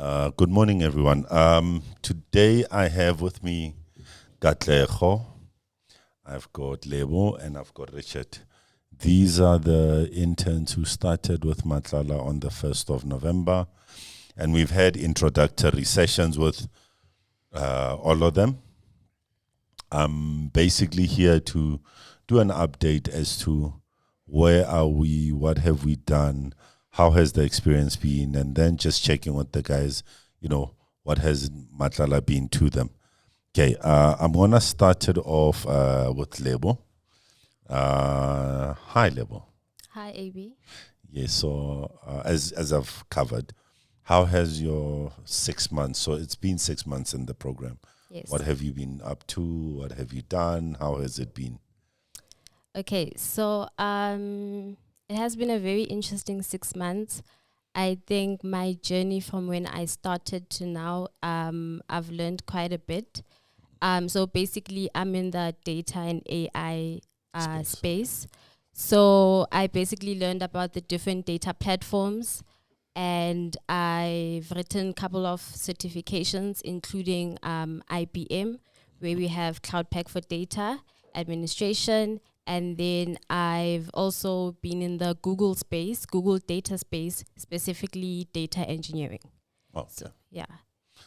Good morning, everyone. Today I have with me Katleho, I've got Lebo, and I've got Richard. These are the interns who started with Matlala on the 1st of November, and we've had introductory sessions with all of them. I'm basically here to do an update as to where are we, what have we done, how has the experience been, and then just checking with the guys, what has Matlala been to them. Okay, I'm going to start it off with Lebo. Hi, Lebo. Hi, AB. Yes, so as I've covered, how has your 6 months, so it's been 6 months in the program. Yes. What have you been up to? What have you done? How has it been? Okay, so it has been a very interesting 6 months. I think my journey from when I started to now, I've learned quite a bit. So basically, I'm in the data and AI space. So I basically learned about the different data platforms, and I've written a couple of certifications, including IBM, where we have Cloud Pack for data administration. And then I've also been in the Google space, Google data space, specifically data engineering. Okay. So, yeah.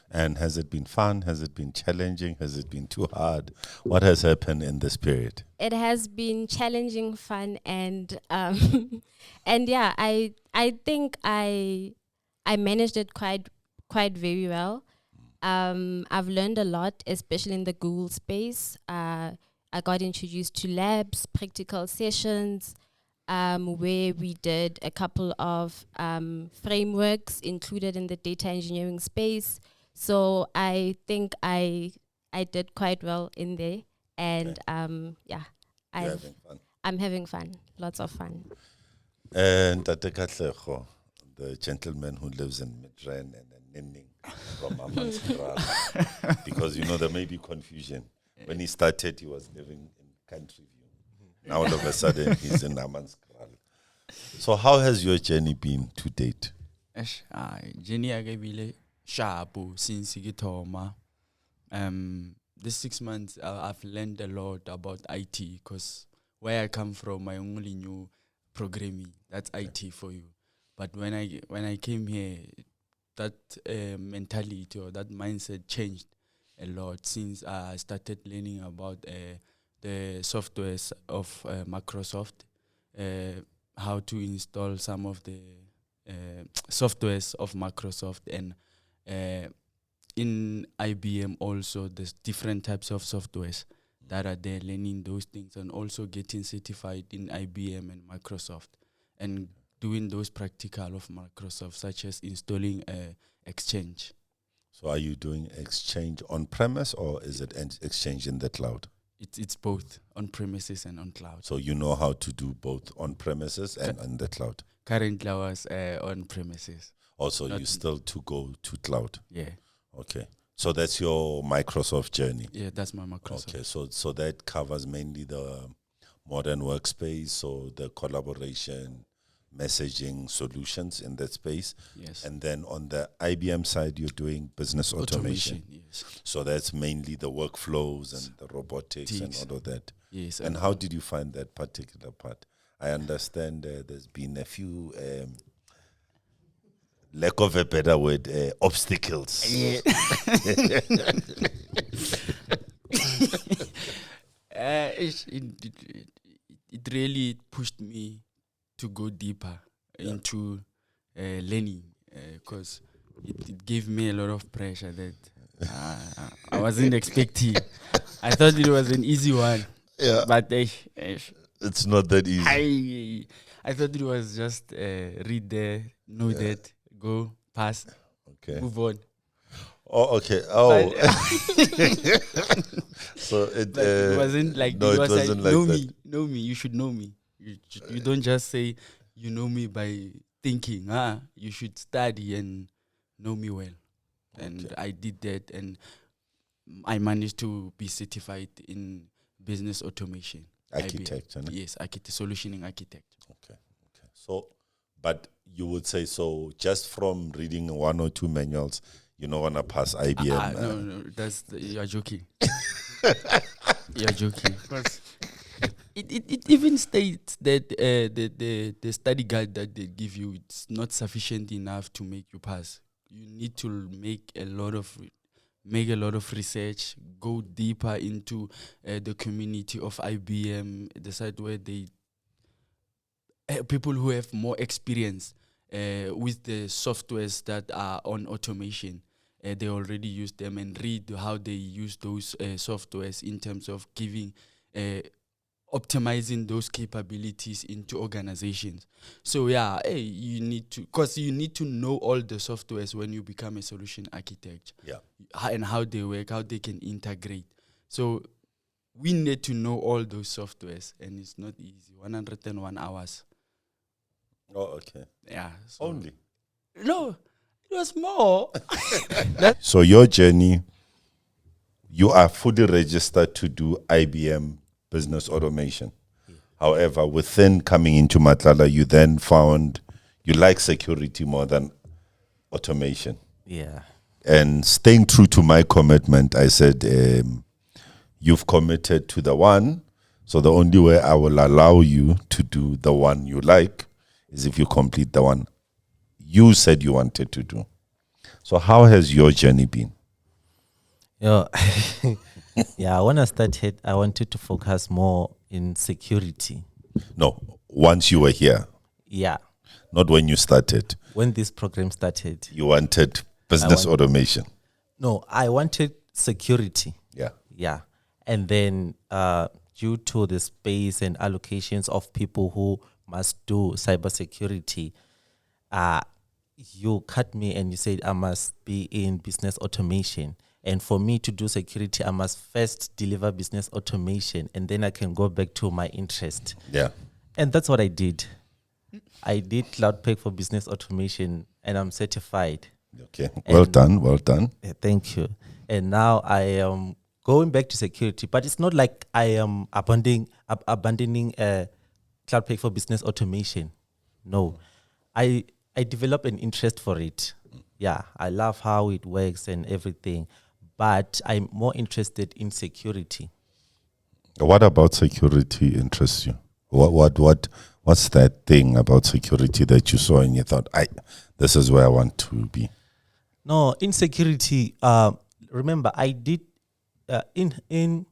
And has it been fun? Has it been challenging? Has it been too hard? What has happened in this period? It has been challenging, fun, and and yeah, I think I managed it quite very well. I've learned a lot, especially in the Google space. I got introduced to labs, practical sessions, where we did a couple of frameworks included in the data engineering space. So I think I did quite well in there, and yeah, You're having fun. I'm having fun, lots of fun. And Tate Katleho, the gentleman who lives in Midrand and Ninning from Amanskraal, because there may be confusion. When he started, he was living in Country View. Now all of a sudden, he's in Amanskraal. So how has your journey been to date? Journey agabile sharp since Igitoma. This 6 months I've learned a lot about IT, because where I come from, I only knew programming. That's IT for you. But when I came here, that mentality or that mindset changed a lot since I started learning about the softwares of Microsoft, how to install some of the softwares of Microsoft, and in IBM also there's different types of softwares that are there, learning those things, and also getting certified in IBM and Microsoft, and doing those practical of Microsoft, such as installing Exchange. So are you doing Exchange on premise, or is it Exchange in the cloud? It's both on premises and on cloud. So you know how to do both on premises and on the cloud? Currently I was on premises. Also, you still to go to cloud? Yeah. Okay. So that's your Microsoft journey? Yeah, that's my Microsoft. Okay, so that covers mainly the modern workspace, so the collaboration, messaging solutions in that space. Yes. And then on the IBM side, you're doing business automation. Yes. So that's mainly the workflows and the robotics and all of that. Yes. And how did you find that particular part? I understand there's been a few, lack of a better word, obstacles. Yeah. It really pushed me to go deeper into learning, because it gave me a lot of pressure that I wasn't expecting. I thought it was an easy one, but it's not that easy. I thought it was just read there, know that, go, pass, move on. Oh, okay. Oh, so it wasn't like no, it it was wasn't like, like that. Know me. You should know me. You don't just say you know me by thinking. You should study and know me well. And I did that, and I managed to be certified in business automation. Architect, Yes, solutioning architect. Okay. So, but you would say, so just from reading one or two manuals, you're not going to pass IBM. No, you're joking. You're joking. It even states that the study guide that they give you, it's not sufficient enough to make you pass. You need to make a lot of research, go deeper into the community of IBM, the site where they people who have more experience with the softwares that are on automation. They already use them, and read how they use those softwares in terms of giving optimizing those capabilities into organizations. So yeah, you need to know all the softwares when you become a solution architect. Yeah. And how they work, how they can integrate. So we need to know all those softwares, and it's not easy. 101 hours. Oh, okay. Yeah. So Only. no, it was more. So your journey, you are fully registered to do IBM Business Automation. Yeah. However, within coming into Matlala, you then found you like security more than automation. Yeah. And staying true to my commitment, I said, you've committed to the one. So the only way I will allow you to do the one you like is if you complete the one you said you wanted to do. So how has your journey been? Yeah. Yeah, when I started, I wanted to focus more in security. No, once you were here. Yeah. Not when you started. When this program started. You wanted business automation. No, I wanted security. Yeah. Yeah. And then due to the space and allocations of people who must do cybersecurity, you cut me and you said I must be in business automation. And for me to do security, I must first deliver business automation, and then I can go back to my interest. Yeah. And that's what I did. I did CloudPack for business automation, and I'm certified. Okay. Well done. Well done. Thank you. And now I am going back to security, but it's not like I am abandoning CloudPack for business automation. No. I developed an interest for it. Yeah, I love how it works and everything, but I'm more interested in security. What about security interests you? What's that thing about security that you saw and you thought, this is where I want to be? No, in security, remember I did in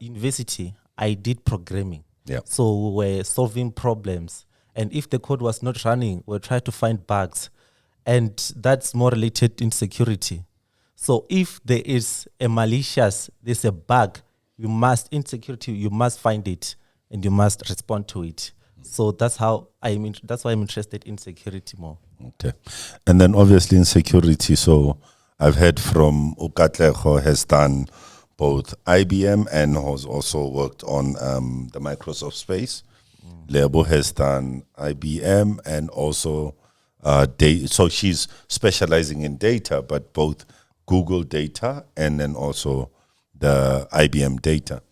university I did programming. Yeah. So we were solving problems, and if the code was not running, we'll try to find bugs, and that's more related in security. So if there is there's a bug, in security, you must find it and you must respond to it. So that's why I'm interested in security more. Okay. And then obviously in security, so I've heard from Ukatleho has done both IBM and has also worked on the Microsoft space. Lebo has done IBM and also data. So she's specializing in data, but both Google data and then also the IBM data.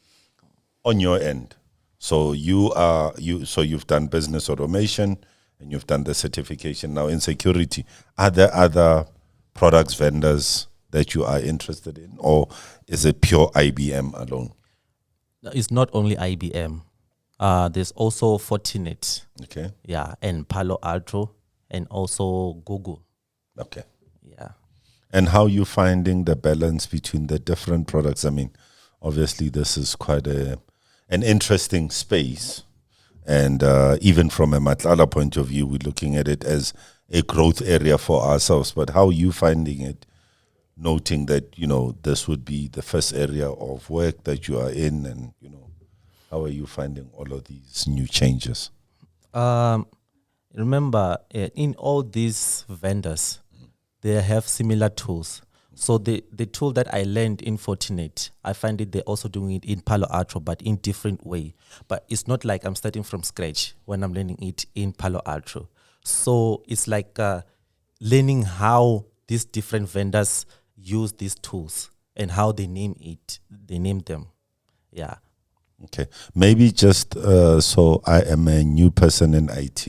On your end, so you've done business automation and you've done the certification. Now in security, are there other products vendors that you are interested in, or is it pure IBM alone? It's not only IBM. There's also Fortinet. Okay. Yeah, and Palo Alto, and also Google. Okay. Yeah. And how you finding the balance between the different products? I mean, obviously this is quite an interesting space. And even from a Matlala point of view, we're looking at it as a growth area for ourselves. But how are you finding it, noting that, this would be the first area of work that you are in, and, how are you finding all of these new changes? Remember, in all these vendors, they have similar tools. So the tool that I learned in Fortinet, I find it they're also doing it in Palo Alto, but in different way. But it's not like I'm starting from scratch when I'm learning it in Palo Alto. So it's like learning how these different vendors use these tools and how they name them. Yeah. Okay. Maybe just so I am a new person in IT,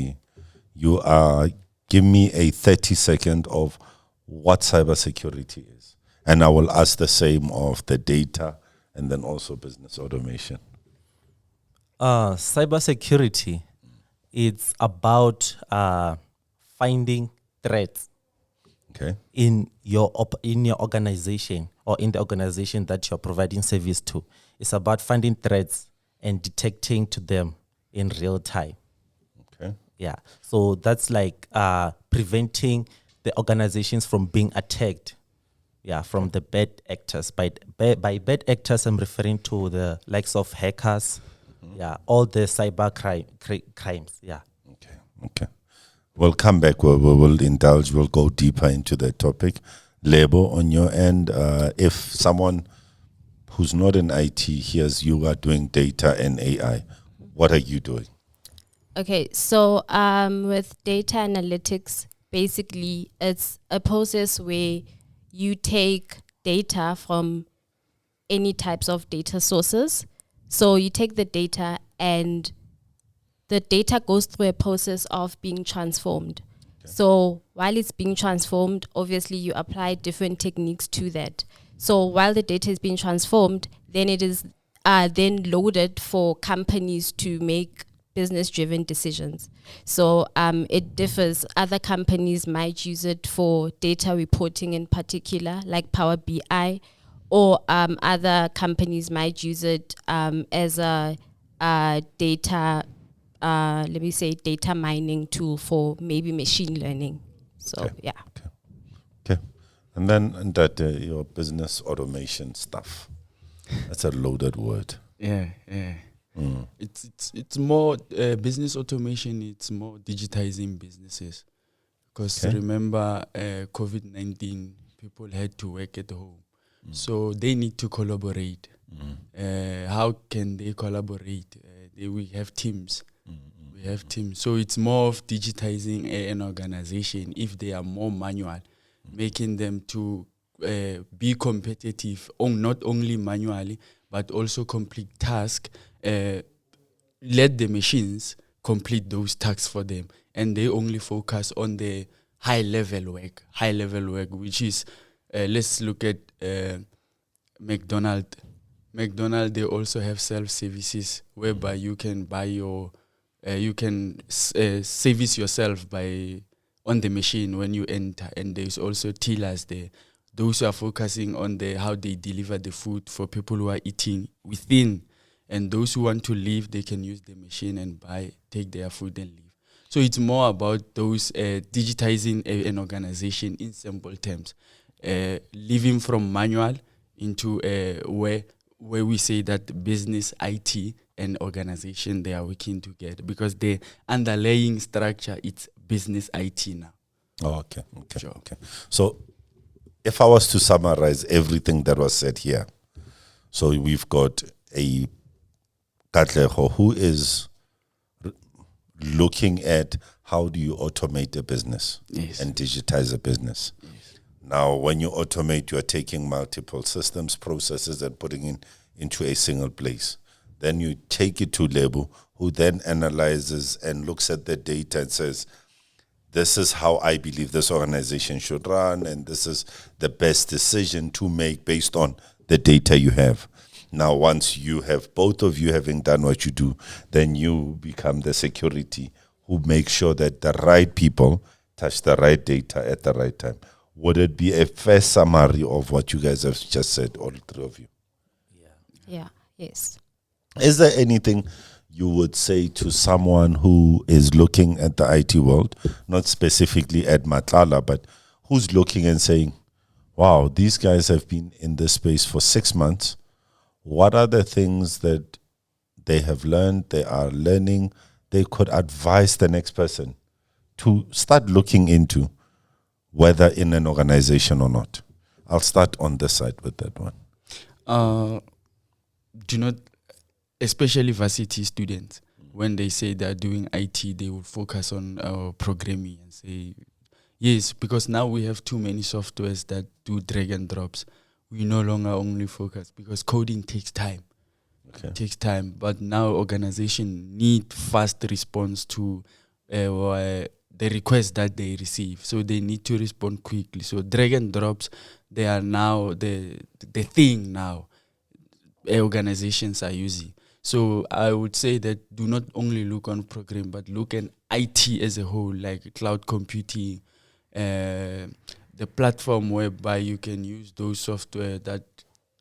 you are give me a 30-second of what cybersecurity is. And I will ask the same of the data and then also business automation. Cybersecurity, it's about finding threats Okay. in your organization or in the organization that you're providing service to. It's about finding threats and detecting to them in real time. Okay. Yeah. So that's like preventing the organizations from being attacked. Yeah, from the bad actors. By bad actors, I'm referring to the likes of hackers. Yeah, all the cyber crimes. Yeah. Okay. Okay. We'll come back. We'll indulge. We'll go deeper into the topic. Lebo, on your end, if someone who's not in IT hears you are doing data and AI, what are you doing? Okay, so with data analytics, basically it's a process where you take data from any types of data sources. So you take the data and the data goes through a process of being transformed. Okay. So while it's being transformed, obviously you apply different techniques to that. So while the data is being transformed, then it is then loaded for companies to make business-driven decisions. So it differs. Other companies might use it for data reporting in particular, like Power BI, or other companies might use it as a data, let me say, data mining tool for maybe machine learning. So, Okay. yeah. Okay. And then your business automation stuff. That's a loaded word. Yeah. It's more business automation. It's more digitizing businesses, because remember COVID-19, people had to work at home, so they need to collaborate. How can they collaborate? We have teams. We have teams. So it's more of digitizing an organization. If they are more manual, making them to be competitive, not only manually, but also complete tasks. Let the machines complete those tasks for them, and they only focus on the high level work, which is, let's look at McDonald's. They also have self-services whereby you can buy your, you can service yourself by on the machine when you enter, and there's also tellers there. Those who are focusing on the how they deliver the food for people who are eating within, and those who want to leave, they can use the machine and take their food and leave. So it's more about those digitizing an organization in simple terms, living from manual into where we say that business, IT, and organization, they are working together, because the underlying structure, it's business IT now. Oh, okay. Sure. Okay. So if I was to summarize everything that was said here, so we've got a Katleho who is looking at how do you automate a business and digitize a business. Now, when you automate, you're taking multiple systems, processes, and putting it into a single place. Then you take it to Lebo, who then analyzes and looks at the data and says, this is how I believe this organization should run, and this is the best decision to make based on the data you have. Now, once you have both of you having done what you do, then you become the security who makes sure that the right people touch the right data at the right time. Would it be a fair summary of what you guys have just said, all three of you? Yeah, yes. Is there anything you would say to someone who is looking at the IT world, not specifically at Matlala, but who's looking and saying, wow, these guys have been in this space for 6 months. What are the things that they have learned, they are learning, they could advise the next person to start looking into, whether in an organization or not? I'll start on this side with that one. Do not, especially varsity students, when they say they're doing IT, they will focus on programming and say, yes, because now we have too many softwares that do drag and drops. We no longer only focus, because coding takes time. It takes time, but now organization need fast response to the the request that they receive. So they need to respond quickly. So drag and drops, they are now the thing now organizations are using. So I would say that do not only look on program, but look at IT as a whole, like cloud computing, the platform whereby you can use those software that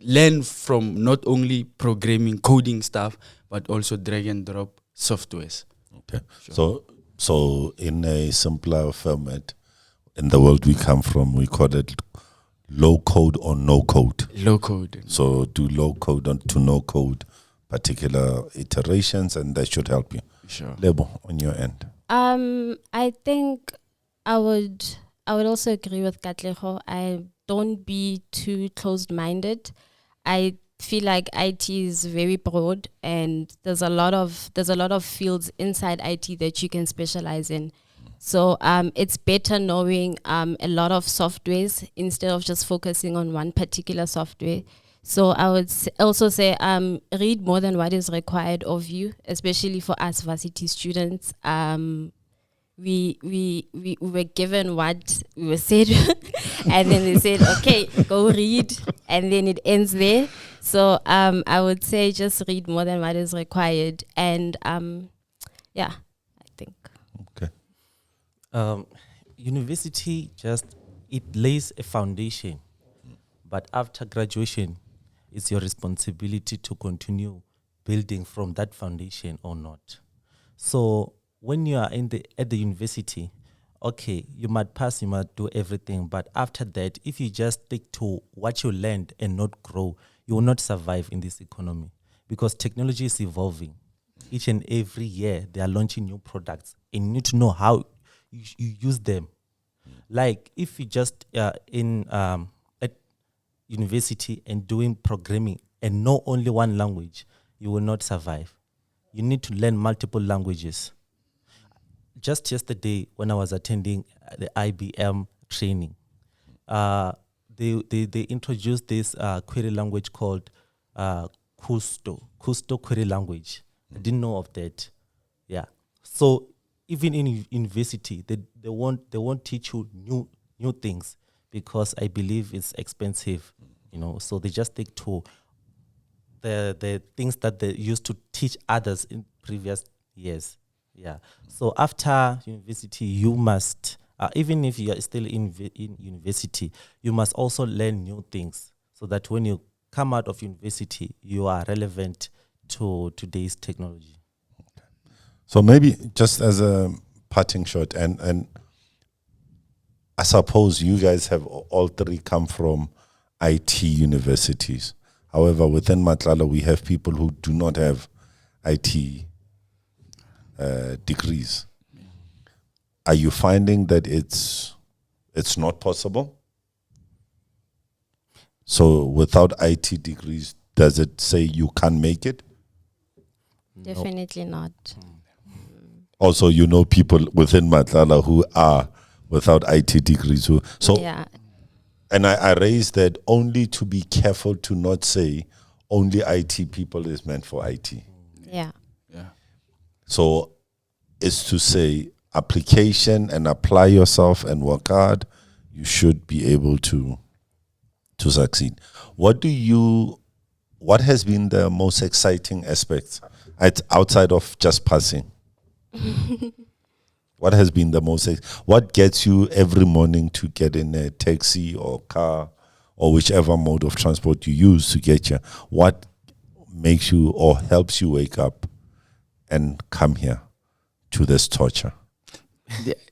learn from not only programming, coding stuff, but also drag and drop softwares. Okay. So in a simpler format, in the world we come from, we call it low code or no code. Low code. So do low code to no code particular iterations, and that should help you. Sure. Lebo, on your end. I think I would also agree with Katleho. I don't be too closed-minded. I feel like IT is very broad, and there's a lot of fields inside IT that you can specialize in. So it's better knowing a lot of softwares instead of just focusing on one particular software. So I would also say read more than what is required of you, especially for us varsity students. We were given what we were said, and then they said, okay, go read, and then it ends there. So I would say just read more than what is required, and yeah, I think. Okay. University it lays a foundation, but after graduation, it's your responsibility to continue building from that foundation or not. So when you are at the university, okay, you might pass, you might do everything, but after that, if you just stick to what you learned and not grow, you will not survive in this economy, because technology is evolving. Each and every year, they are launching new products, and you need to know how you use them. Like if you just at university and doing programming and know only one language, you will not survive. You need to learn multiple languages. Just yesterday, when I was attending the IBM training, they introduced this query language called Custo query language. I didn't know of that. Yeah. So even in university, they won't teach you new things, because I believe it's expensive, So they just stick to the things that they used to teach others in previous years. Yeah. So after university, you must, even if you are still in university, you must also learn new things, so that when you come out of university, you are relevant to today's technology. So maybe just as a parting shot, and I suppose you guys have all three come from IT universities. However, within Matlala, we have people who do not have IT degrees. Are you finding that it's not possible? So without IT degrees, does it say you can't make it? Definitely not. Also, people within Matlala who are without IT degrees. Yeah. And I raise that only to be careful to not say only IT people is meant for IT. Yeah. Yeah. So it's to say application and apply yourself and work hard. You should be able to succeed. What has been the most exciting aspect outside of just passing? What has been the most? What gets you every morning to get in a taxi or car or whichever mode of transport you use to get here? What makes you or helps you wake up and come here to this torture?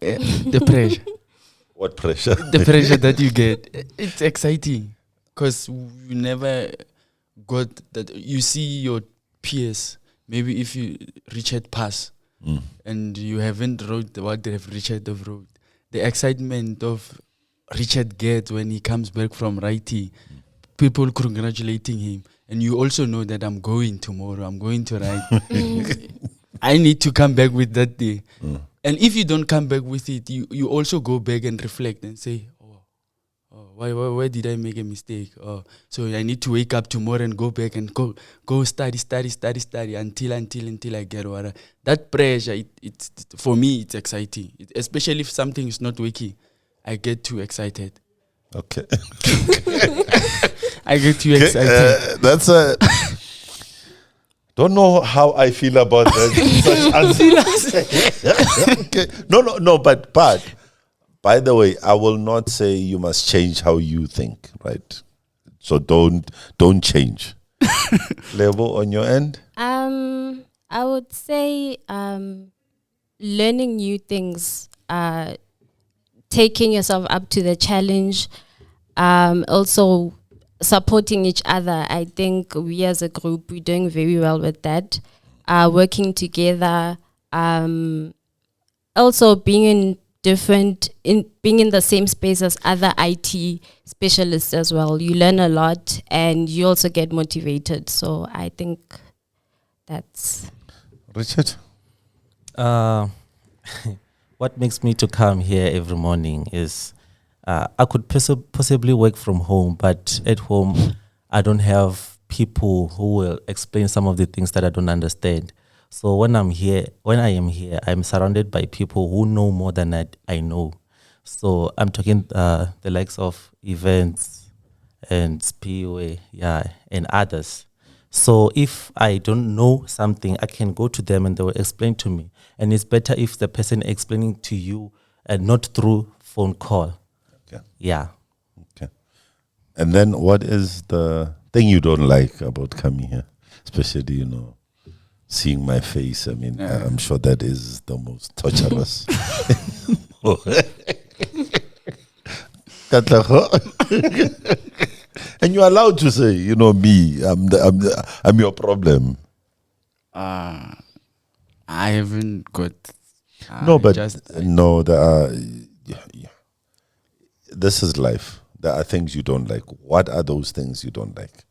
The pressure. What pressure? The pressure that you get. It's exciting, because you never got that. You see your peers. Maybe if you Richard pass. And you haven't wrote what they have Richard have wrote. The excitement of Richard gets when he comes back from writing, people congratulating him, and you also know that I'm going tomorrow, I'm going to write. I need to come back with that day. And if you don't come back with it, you also go back and reflect and say, Oh, why did I make a mistake? Oh, so I need to wake up tomorrow and go back and go study until I get what that pressure. It's for me, it's exciting, especially if something is not working. I get too excited. Okay. I get too excited. That's a. Don't know how I feel about that. Such okay. No. But by the way, I will not say you must change how you think, right? So don't change. Level on your end. I would say learning new things, taking yourself up to the challenge, also supporting each other. I think we as a group, we're doing very well with that. Working together, also being in the same space as other IT specialists as well. You learn a lot and you also get motivated. So I think that's Richard. What makes me to come here every morning is I could possibly work from home, but at home I don't have people who will explain some of the things that I don't understand. So when I am here, I'm surrounded by people who know more than I know. So I'm talking the likes of events and Speedway, and others. So if I don't know something, I can go to them and they will explain to me. And it's better if the person explaining to you and not through phone call. Okay. Yeah. Okay. And then what is the thing you don't like about coming here? Especially, seeing my face. I mean, I'm sure that is the most torturous. And you're allowed to say, me, I'm your problem. I haven't got. No, but just no, there are. Yeah. This is life. There are things you don't like. What are those things you don't like?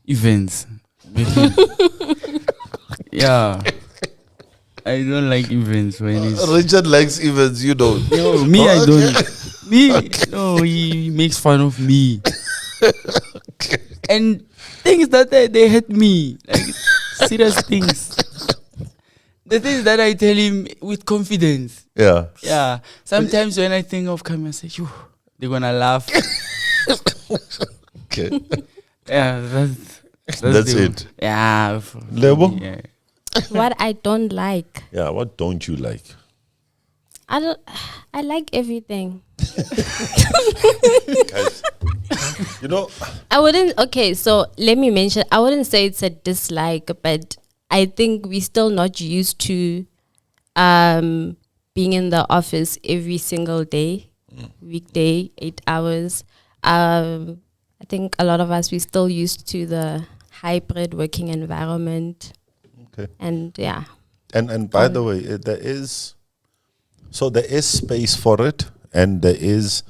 events. Yeah. I don't like events when it's Richard likes events, you don't. no, me I don't. Me no, he makes fun of me. And things that they hurt me. Like serious things. The things that I tell him with confidence. Yeah. Yeah. Sometimes when I think of coming, I say, "Phew, they're gonna laugh." Okay. Yeah, That's it. Yeah. Lebo? Yeah. what I don't like. Yeah, what don't you like? I like everything. Guys, I wouldn't, okay, so let me mention, I wouldn't say it's a dislike, but I think we're still not used to being in the office every single day, weekday, 8 hours. I think a lot of us, we're still used to the hybrid working environment. Okay. And yeah. And by the way, there is space for it, and there is,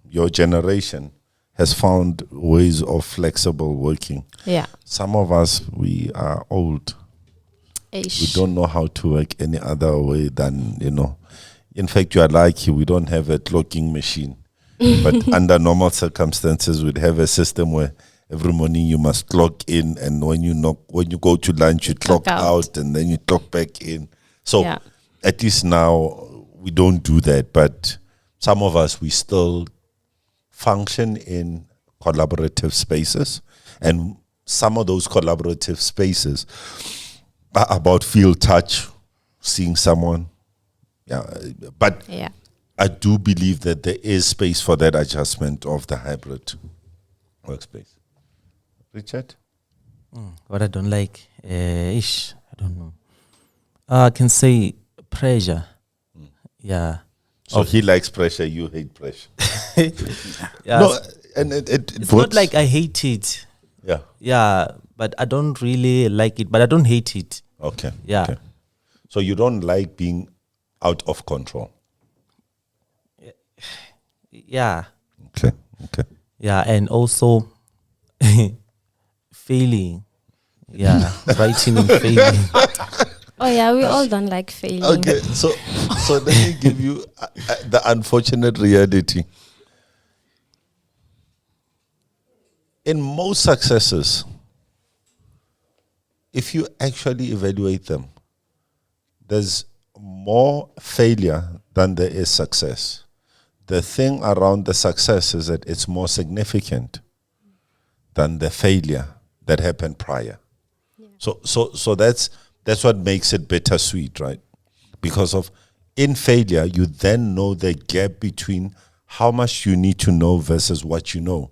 your generation has found ways of flexible working. Yeah. Some of us, we are old. Ish. We don't know how to work any other way than, In fact, you are lucky we don't have a clocking machine. But under normal circumstances, we'd have a system where every morning you must clock in, and when you go to lunch, you clock out, and then you clock back in. So at least now we don't do that. But some of us, we still function in collaborative spaces, and some of those collaborative spaces are about feel touch, seeing someone. Yeah, but I do believe that there is space for that adjustment of the hybrid workspace. Richard? What I don't like, I don't know. I can say pressure. Yeah. So he likes pressure, you hate pressure. Yeah. No, and it's not like I hate it. Yeah. Yeah, but I don't really like it, but I don't hate it. Okay. Yeah. Okay. So you don't like being out of control. Yeah. Okay. Yeah, and also failing. Yeah, writing and failing. Oh yeah, we all don't like failing. Okay, so let me give you the unfortunate reality. In most successes, if you actually evaluate them, there's more failure than there is success. The thing around the success is that it's more significant than the failure that happened prior. Yeah. So that's what makes it bittersweet, right? Because of in failure, you then know the gap between how much you need to know versus what you know.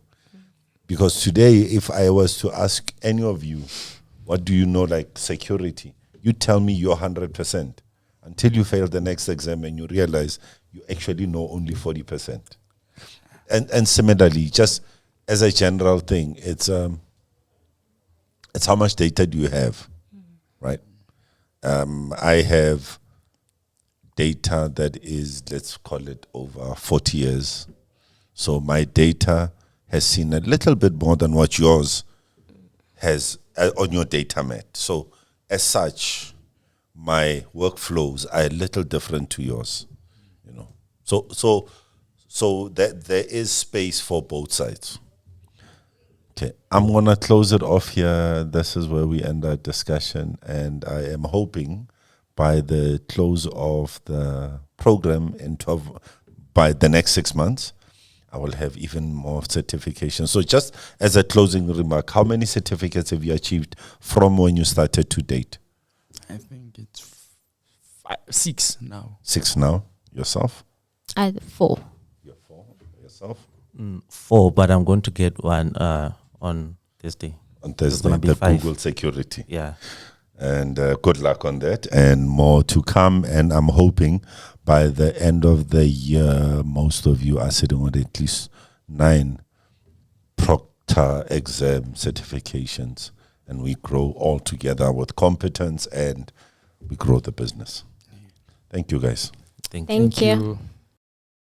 Because today, if I was to ask any of you, what do you know like security? You tell me you're 100% until you fail the next exam and you realize you actually know only 40%. And similarly, just as a general thing, it's how much data do you have, right? I have data that is, let's call it over 40 years. So my data has seen a little bit more than what yours has on your data mat. So as such, my workflows are a little different to yours, you know. So that there is space for both sides. Okay, I'm gonna close it off here. This is where we end our discussion, and I am hoping by the close of the program by the next 6 months, I will have even more certifications. So just as a closing remark, how many certificates have you achieved from when you started to date? I think it's 6 now. 6 now. Yourself? 4. You're 4. Yourself? 4, but I'm going to get one on Thursday. On It's Thursday, gonna be the 5. Google security. Yeah. And good luck on that, and more to come. And I'm hoping by the end of the year, most of you are sitting on at least 9 proctor exam certifications, and we grow all together with competence, and we grow the business. Thank you, guys. Thank you. Thank you. You.